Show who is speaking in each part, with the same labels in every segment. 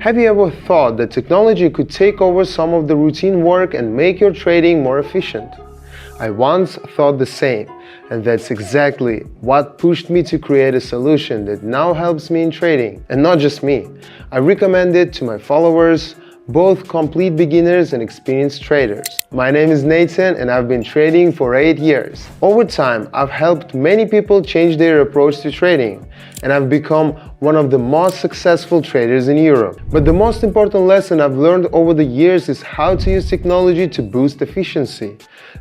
Speaker 1: Have you ever thought that technology could take over some of the routine work and make your trading more efficient? I once thought the same, and that's exactly what pushed me to create a solution that now helps me in trading. And not just me, I recommend it to my followers, both complete beginners and experienced traders. My name is Nathan and I've been trading for 8 years. Over time, I've helped many people change their approach to trading, and I've become one of the most successful traders in Europe. But the most important lesson I've learned over the years is how to use technology to boost efficiency.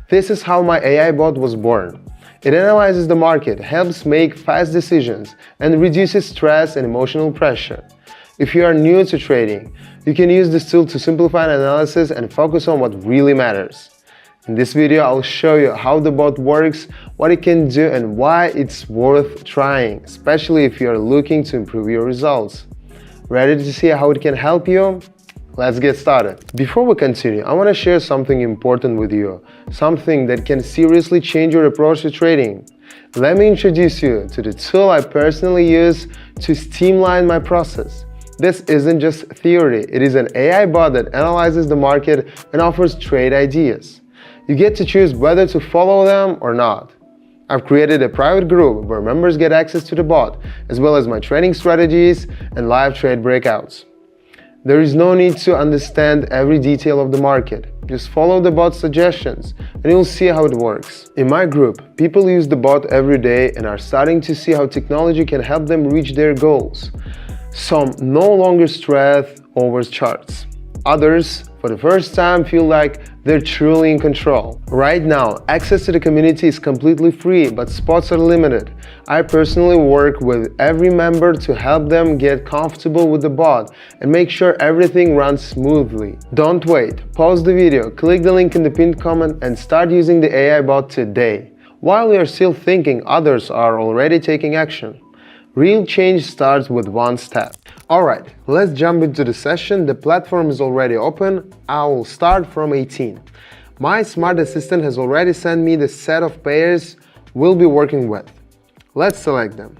Speaker 1: This is how my AI bot was born. It analyzes the market, helps make fast decisions, and reduces stress and emotional pressure. If you are new to trading, you can use this tool to simplify analysis and focus on what really matters. In this video, I'll show you how the bot works, what it can do, and why it's worth trying, especially if you are looking to improve your results. Ready to see how it can help you? Let's get started. Before we continue, I want to share something important with you, something that can seriously change your approach to trading. Let me introduce you to the tool I personally use to streamline my process. This isn't just theory, it is an AI bot that analyzes the market and offers trade ideas. You get to choose whether to follow them or not. I've created a private group where members get access to the bot, as well as my trading strategies and live trade breakouts. There is no need to understand every detail of the market. Just follow the bot's suggestions and you'll see how it works. In my group, people use the bot every day and are starting to see how technology can help them reach their goals. Some no longer stress over charts. Others, for the first time, feel like they're truly in control. Right now, access to the community is completely free, but spots are limited. I personally work with every member to help them get comfortable with the bot and make sure everything runs smoothly. Don't wait. Pause the video, click the link in the pinned comment, and start using the AI bot today. While you're still thinking, others are already taking action. Real change starts with one step. Alright, let's jump into the session. The platform is already open. I will start from 18. My smart assistant has already sent me the set of pairs we'll be working with. Let's select them.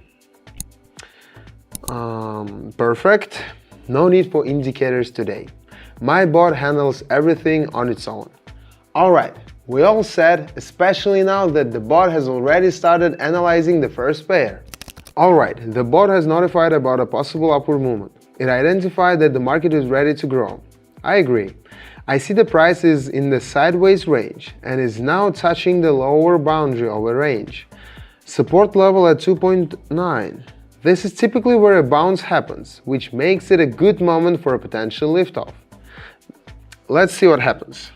Speaker 1: Perfect. No need for indicators today. My bot handles everything on its own. Alright, we all set, especially now that the bot has already started analyzing the first pair. Alright, the bot has notified about a possible upward movement. It identified that the market is ready to grow. I agree. I see the price is in the sideways range and is now touching the lower boundary of a range. Support level at 2.9. This is typically where a bounce happens, which makes it a good moment for a potential liftoff. Let's see what happens.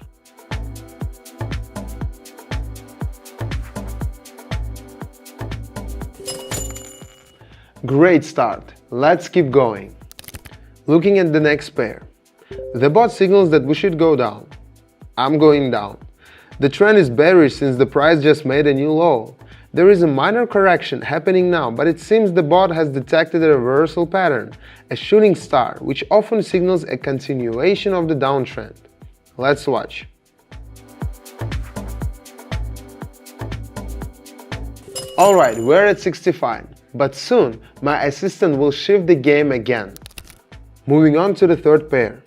Speaker 1: Great start. Let's keep going. Looking at the next pair. The bot signals that we should go down. I'm going down. The trend is bearish since the price just made a new low. There is a minor correction happening now, but it seems the bot has detected a reversal pattern, a shooting star, which often signals a continuation of the downtrend. Let's watch. Alright, we're at 65. But soon, my assistant will shift the game again. Moving on to the third pair.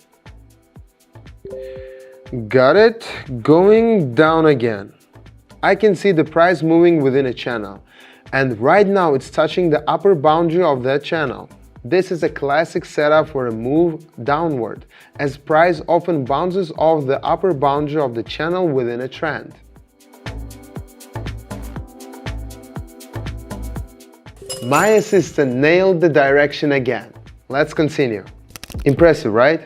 Speaker 1: Got it? Going down again. I can see the price moving within a channel, and right now it's touching the upper boundary of that channel. This is a classic setup for a move downward, as price often bounces off the upper boundary of the channel within a trend. My assistant nailed the direction again. Let's continue. Impressive, right?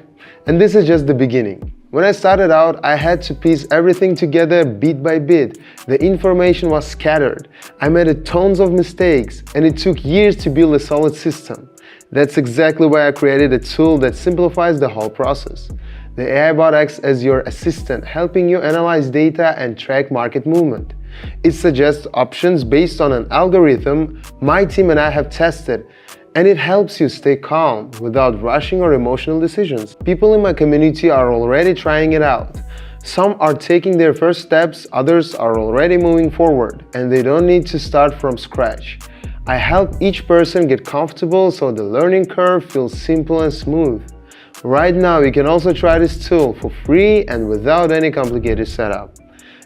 Speaker 1: And this is just the beginning. When I started out, I had to piece everything together bit by bit. The information was scattered. I made tons of mistakes, and it took years to build a solid system. That's exactly why I created a tool that simplifies the whole process. The AI bot acts as your assistant, helping you analyze data and track market movement. It suggests options based on an algorithm my team and I have tested, and it helps you stay calm without rushing or emotional decisions. People in my community are already trying it out. Some are taking their first steps, others are already moving forward, and they don't need to start from scratch. I help each person get comfortable so the learning curve feels simple and smooth. Right now, you can also try this tool for free and without any complicated setup.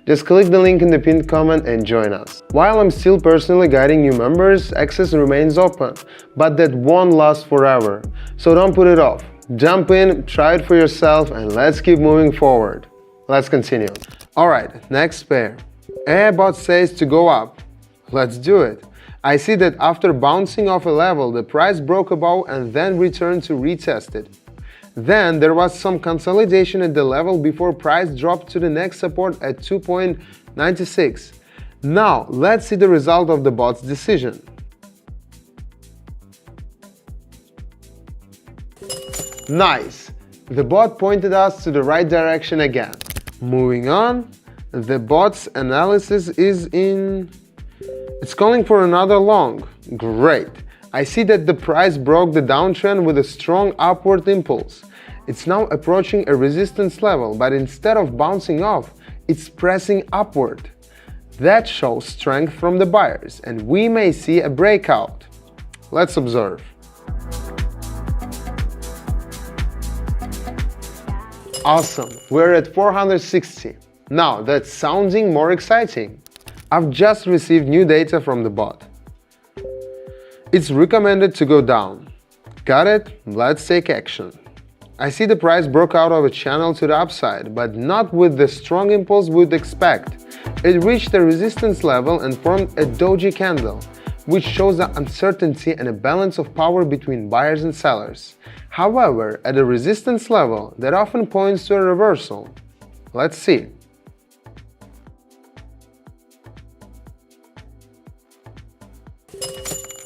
Speaker 1: Just click the link in the pinned comment and join us. While I'm still personally guiding new members, access remains open, but that won't last forever. So don't put it off. Jump in, try it for yourself, and let's keep moving forward. Let's continue. Alright, next pair. Bot says to go up. Let's do it. I see that after bouncing off a level, the price broke above and then returned to retest it. Then there was some consolidation at the level before price dropped to the next support at 2.96. Now let's see the result of the bot's decision. Nice! The bot pointed us to the right direction again. Moving on, the bot's analysis is it's calling for another long. Great! I see that the price broke the downtrend with a strong upward impulse. It's now approaching a resistance level, but instead of bouncing off, it's pressing upward. That shows strength from the buyers, and we may see a breakout. Let's observe. Awesome, we're at 460. Now that's sounding more exciting. I've just received new data from the bot. It's recommended to go down. Got it? Let's take action. I see the price broke out of a channel to the upside, but not with the strong impulse we'd expect. It reached a resistance level and formed a doji candle, which shows the uncertainty and a balance of power between buyers and sellers. However, at a resistance level, that often points to a reversal. Let's see.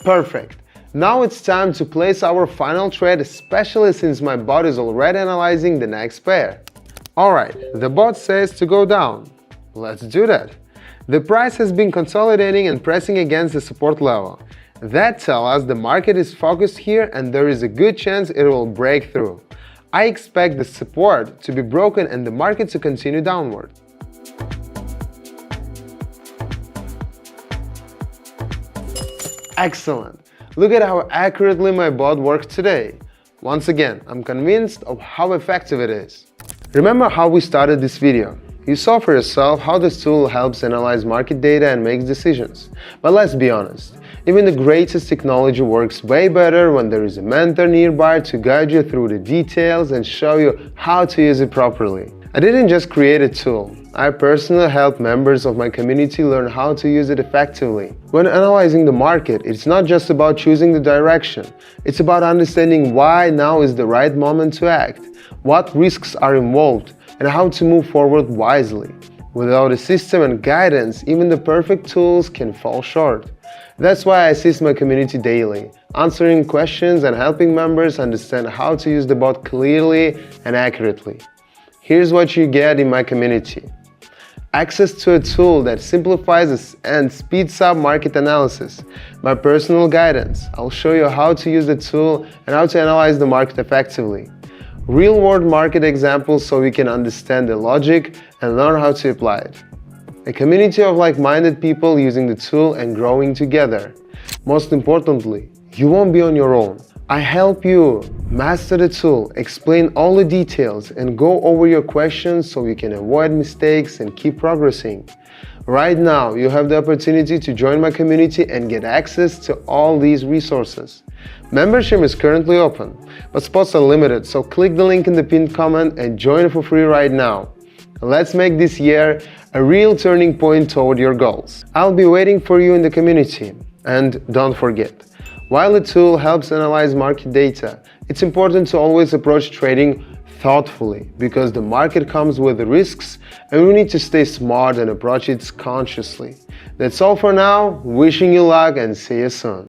Speaker 1: Perfect. Now it's time to place our final trade, especially since my bot is already analyzing the next pair. Alright, the bot says to go down. Let's do that. The price has been consolidating and pressing against the support level. That tells us the market is focused here and there is a good chance it will break through. I expect the support to be broken and the market to continue downward. Excellent! Look at how accurately my bot worked today. Once again, I'm convinced of how effective it is. Remember how we started this video? You saw for yourself how this tool helps analyze market data and makes decisions. But let's be honest, even the greatest technology works way better when there is a mentor nearby to guide you through the details and show you how to use it properly. I didn't just create a tool. I personally help members of my community learn how to use it effectively. When analyzing the market, it's not just about choosing the direction. It's about understanding why now is the right moment to act, what risks are involved, and how to move forward wisely. Without a system and guidance, even the perfect tools can fall short. That's why I assist my community daily, answering questions and helping members understand how to use the bot clearly and accurately. Here's what you get in my community. Access to a tool that simplifies and speeds up market analysis. My personal guidance. I'll show you how to use the tool and how to analyze the market effectively. Real-world market examples so we can understand the logic and learn how to apply it. A community of like-minded people using the tool and growing together. Most importantly, you won't be on your own. I help you master the tool, explain all the details, and go over your questions so you can avoid mistakes and keep progressing. Right now, you have the opportunity to join my community and get access to all these resources. Membership is currently open, but spots are limited, so click the link in the pinned comment and join for free right now. Let's make this year a real turning point toward your goals. I'll be waiting for you in the community. And don't forget, while the tool helps analyze market data, it's important to always approach trading thoughtfully because the market comes with risks and we need to stay smart and approach it consciously. That's all for now. Wishing you luck and see you soon.